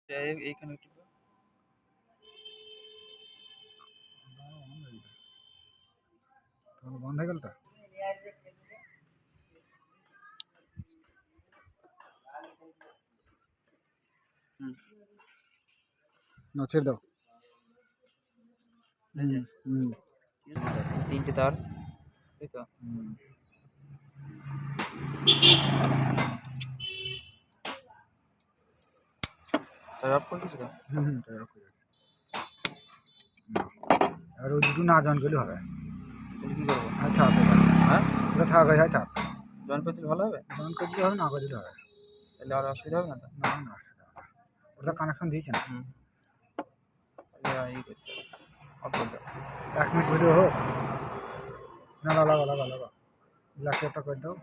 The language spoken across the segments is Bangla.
এইখানে বন্ধ হয়ে গেল তো না ছেড়ে দাও তিনটে তার এই তো অফ করে দিয়েছো তো আর ওই দুটো না জয়েন করলে হবে কি করবো আচ্ছা হ্যাঁ ওটা থাক হয়ে থাক জয়েন করে দিলে ভালো হবে জয়েন করে দিলে হবে না করে দিলে হবে তাহলে আর অসুবিধা হবে না তো না না ওটা কানেকশন দিয়েছে না তাহলে এই করতে হবে অফ করে দাও 1 মিনিট ভিডিও হোক না লাগা ল্যাপটপটা করে দাও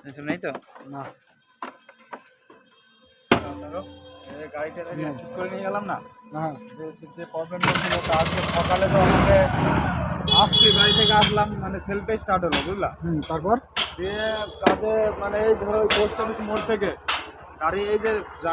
এসব নেই তো না গাড়িটা ঠিক করে নিয়ে গেলাম না হ্যাঁ যে প্রবলেমটা ছিল তা আজকে সকালে তো আমাকে আসছি বাড়ি থেকে আসলাম মানে সেলফে স্টার্ট হলো বুঝলা তারপর দিয়ে কাজে মানে এই ধরো পোস্ট অফিস মোড় থেকে গাড়ি এই যে